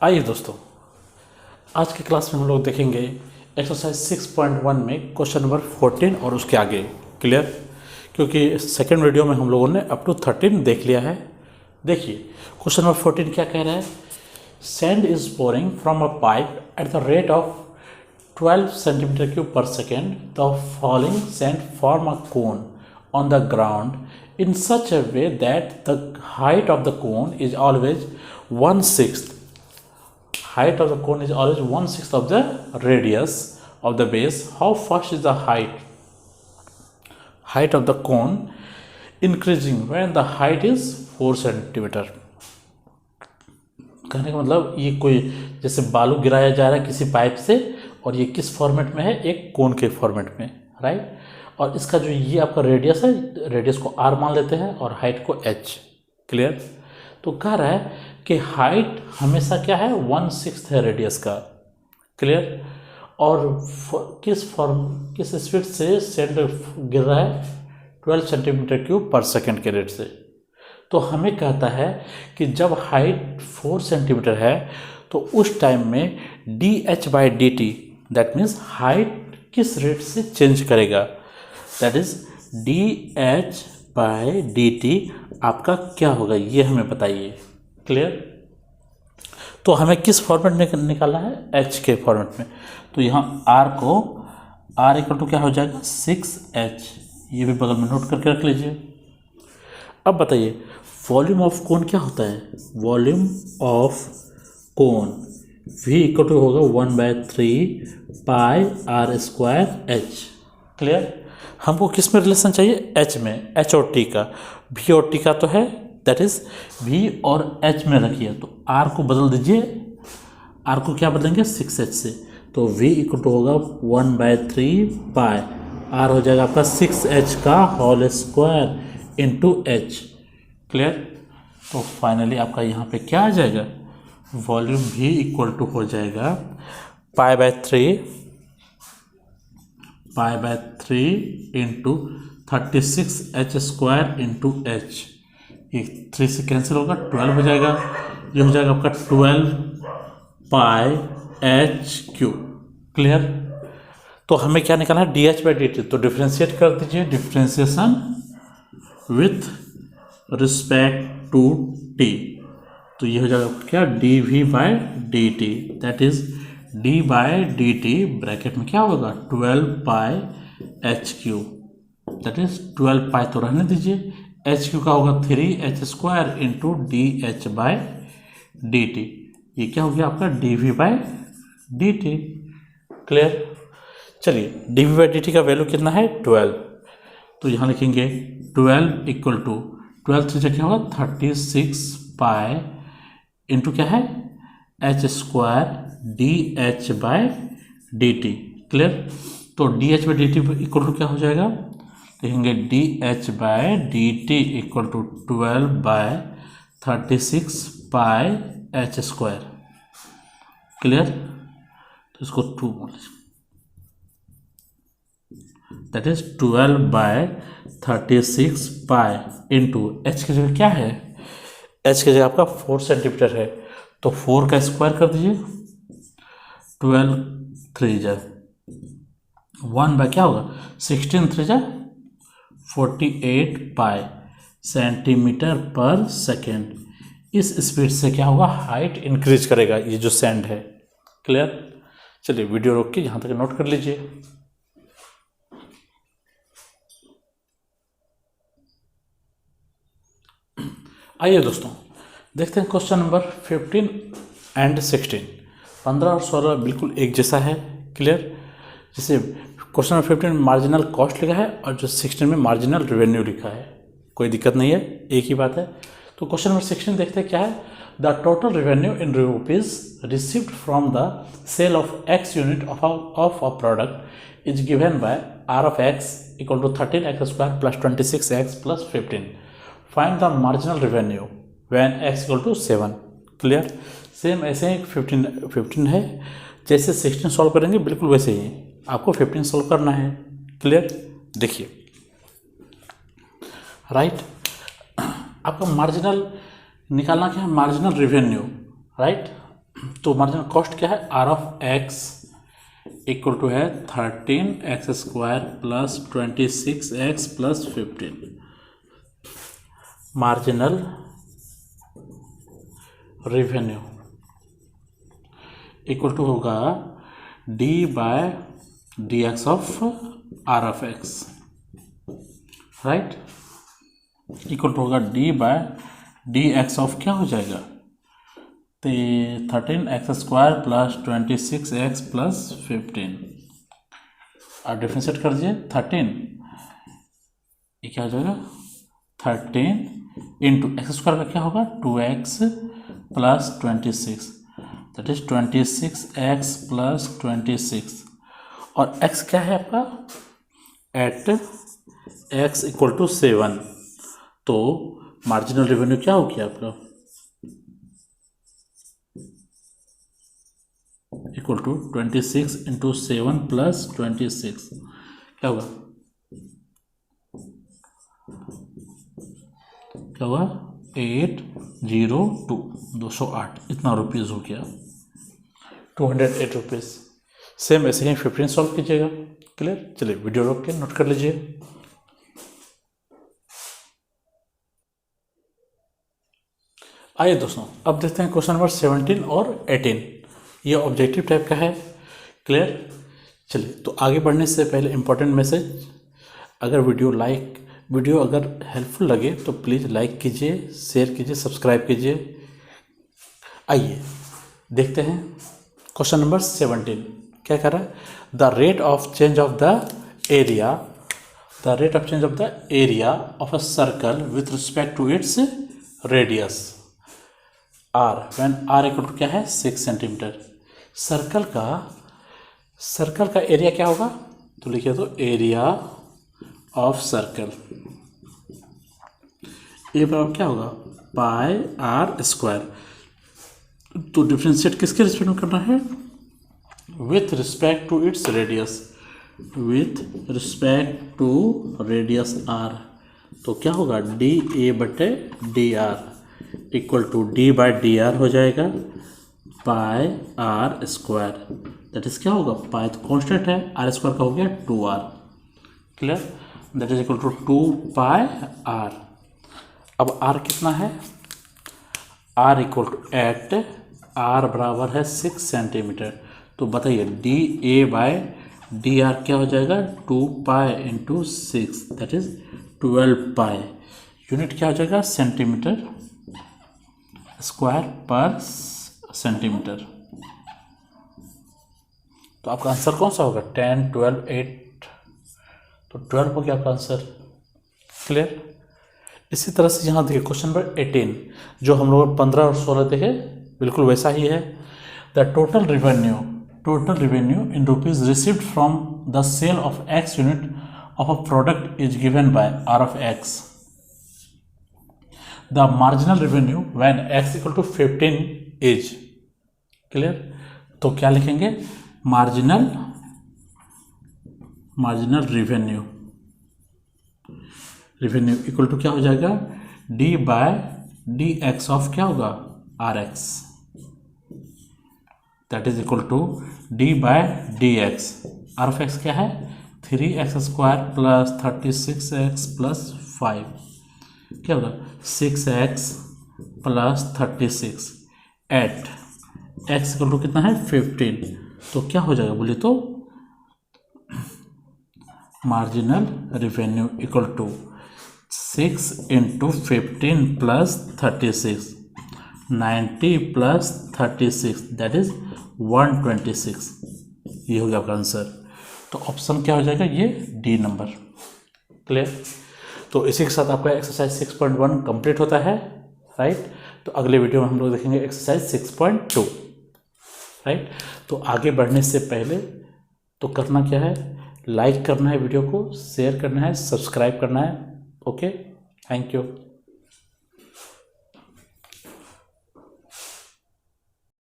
आइए दोस्तों, आज की क्लास में हम लोग देखेंगे एक्सरसाइज 6.1 में क्वेश्चन नंबर 14 और उसके आगे। क्लियर? क्योंकि सेकंड वीडियो में हम लोगों ने अप टू 13 देख लिया है। देखिए क्वेश्चन नंबर 14 क्या कह रहा है। Sand is pouring from a pipe at the rate of 12 centimetre cube per second. The falling sand form a cone on the ground in such a way that the height of the cone is always 1/6. Height of the cone is always 1/6 of the radius of the base. How fast is the height of the cone increasing when the height is 4 centimeter? कहने का मतलब ये कोई जैसे बालू गिराया जा रहा है किसी पाइप से, और ये किस फॉर्मेट में है, एक कोन के फॉर्मेट में, राइट। और इसका जो ये आपका रेडियस है, रेडियस को r मान लेते हैं और हाइट को h। क्लियर? तो कह रहा है कि हाइट हमेशा क्या है, 1/6 है रेडियस का। क्लियर? और किस स्पीड से सैंड गिर रहा है, 12 सेंटीमीटर क्यूब पर सेकेंड के रेट से। तो हमें कहता है कि जब हाइट 4 सेंटीमीटर है तो उस टाइम में dh/dt, दैट मीन्स हाइट किस रेट से चेंज करेगा, दैट इज dh/dt आपका क्या होगा, ये हमें बताइए। क्लियर? तो हमें किस फॉर्मेट में निकालना है, h के फॉर्मेट में। तो यहाँ r को r इक्वल टू क्या हो जाएगा, 6h। ये भी बगल में नोट करके रख लीजिए। अब बताइए वॉल्यूम ऑफ कोन क्या होता है। Volume of cone v equal to होगा 1/3 पाई r²h। क्लियर? हमको किस में रिलेशन चाहिए, h में, h और t का। v और t का तो है, दैट इज v और h में रखिए। तो r को बदल दीजिए, r को क्या बदलेंगे, 6h से। तो v इक्वल टू होगा 1/3 पाई, r हो जाएगा आपका 6h का whole square into h। Clear? तो फाइनली आपका यहाँ पे क्या आ जाएगा, वॉल्यूम v इक्वल टू हो जाएगा पाई/3 इंटू 36h² इंटू h। ये 3 से कैंसिल होगा, 12 हो जाएगा। ये हो जाएगा आपका 12 पाई h³। क्लियर? तो हमें क्या निकालना है, dh/dt। तो डिफ्रेंशिएट कर दीजिए, differentiation with respect to t। तो ये हो जाएगा क्या, dv/dt, that is d/dt bracket में क्या होगा, 12 पाई h³, दैट इज 12 पाई तो रहने दीजिए, h³ का होगा 3h² इंटू dh/dt। ये क्या हो गया आपका, dv/dt। क्लियर? चलिए dv/dt का वैल्यू कितना है, 12। तो यहाँ लिखेंगे 12 इक्वल टू 12 से क्या होगा, 36 पाई इंटू क्या है, h² dh/dt। क्लियर? तो dh/dt इक्वल टू क्या हो जाएगा, लिखेंगे dh/dt equal to 12/36 pi h²। Clear? तो इसको 2 मान लीजिए, that is 12/36 pi into h की जगह क्या है, h की जगह आपका 4 सेंटीमीटर है। तो 4 का स्क्वायर कर दीजिए, 12 3 जा 1 क्या होगा, 16 3 जा 48 पाई सेंटीमीटर पर सेकेंड। इस स्पीड से क्या होगा, हाइट इंक्रीज करेगा ये जो सैंड है। क्लियर? चलिए वीडियो रोक के यहाँ तक नोट कर लीजिए। आइए दोस्तों देखते हैं क्वेश्चन नंबर 15 एंड 16। 15 और 16 बिल्कुल एक जैसा है। क्लियर? जैसे क्वेश्चन नंबर 15 में मार्जिनल कॉस्ट लिखा है और जो 16 में मार्जिनल रेवेन्यू लिखा है, कोई दिक्कत नहीं है, एक ही बात है। तो क्वेश्चन नंबर 16 देखते हैं क्या है। The total revenue in rupees received from the sale of x unit of a product is given by r of x equal to 13x² plus 26x plus 15। Find the marginal revenue when x equal to 7। Clear? Same ऐसे ही 15 है, जैसे 16 solve करेंगे बिल्कुल वैसे ही आपको 15 solve करना है। क्लियर? देखिए राइट, आपका मार्जिनल निकालना क्या है, मार्जिनल रेवेन्यू, राइट। तो मार्जिनल कॉस्ट क्या है, r of x equal to है 13x² plus 26x plus 15। Marginal revenue equal to होगा d by d x of r of x, right, equal to होगा d by d x of क्या हो जाएगा, तो 13x² plus 26x plus 15 और differentiate कर दीजिए 13, ये क्या हो जाएगा 13 इंटू x² का क्या होगा 2x plus 26, that is 26x plus 26, और x क्या है आपका एट x इक्वल टू 7। तो मार्जिनल रेवेन्यू क्या हो गया आपका इक्वल टू 26 इंटू 7 प्लस 26, क्या होगा, क्या होगा 802 208, इतना रुपीज़ हो गया 208 रुपीज़। सेम ऐसे ही 15 सॉल्व कीजिएगा। क्लियर, चलिए वीडियो रोक के नोट कर लीजिए। आइए दोस्तों, अब देखते हैं क्वेश्चन नंबर 17 और 18। ये ऑब्जेक्टिव टाइप का है। क्लियर, चलिए तो आगे बढ़ने से पहले इम्पोर्टेंट मैसेज, अगर वीडियो अगर हेल्पफुल लगे तो प्लीज़ लाइक कीजिए, शेयर कीजिए, सब्सक्राइब कीजिए। आइए देखते हैं क्वेश्चन नंबर 17 क्या कर रहा है, the rate of change of the area of a circle with respect to its radius r when r equal to क्या है 6 सेंटीमीटर। सर्कल का एरिया क्या होगा, तो लिखिए तो एरिया ऑफ सर्कल ए बराबर क्या होगा पाई आर स्क्वायर। तो डिफ्रेंशिएट किसके रिस्पेक्ट में करना है, with respect to its radius, with respect to radius r. तो क्या होगा डी ए बटे d r equal to d by d r हो जाएगा pi r square, that is क्या होगा पाई तो कॉन्स्टेंट है, आर स्क्वायर का हो गया 2r। Clear, that is equal to 2 pi r. अब आर कितना है, r equal to eight r बराबर है 6 सेंटीमीटर। तो बताइए d a by d r क्या हो जाएगा 2 pi into 6, that is 12 pi. Unit क्या हो जाएगा सेंटीमीटर स्क्वायर पर सेंटीमीटर। तो आपका आंसर कौन सा होगा 10, 12, 8, तो 12 हो गया आपका आंसर। क्लियर, इसी तरह से यहाँ देखिए क्वेश्चन नंबर 18 जो हम लोग 15 और 16 देखे बिल्कुल वैसा ही है। The total revenue in rupees received from the sale of x unit of a product is given by r of x. The marginal revenue when x equal to 15 is. Clear, तो क्या लिखेंगे मार्जिनल रेवेन्यू इक्वल टू क्या हो जाएगा d by d x of क्या होगा r x, that is equal to d by d x. R of x क्या है 3x² प्लस 36x प्लस 5, क्या होगा 6x plus 36 at x equal to कितना है 15। तो क्या हो जाएगा बोलिए तो marginal revenue equal to 6 into 15 plus 36, 90 plus 36 that is 126। ये हो गया आपका आंसर। तो ऑप्शन क्या हो जाएगा ये डी नंबर। क्लियर, तो इसी के साथ आपका एक्सरसाइज 6.1 कंप्लीट होता है, राइट। तो अगले वीडियो में हम लोग देखेंगे एक्सरसाइज 6.2, राइट। तो आगे बढ़ने से पहले तो करना क्या है, लाइक करना है वीडियो को, शेयर करना है, सब्सक्राइब करना है। Okay, thank you.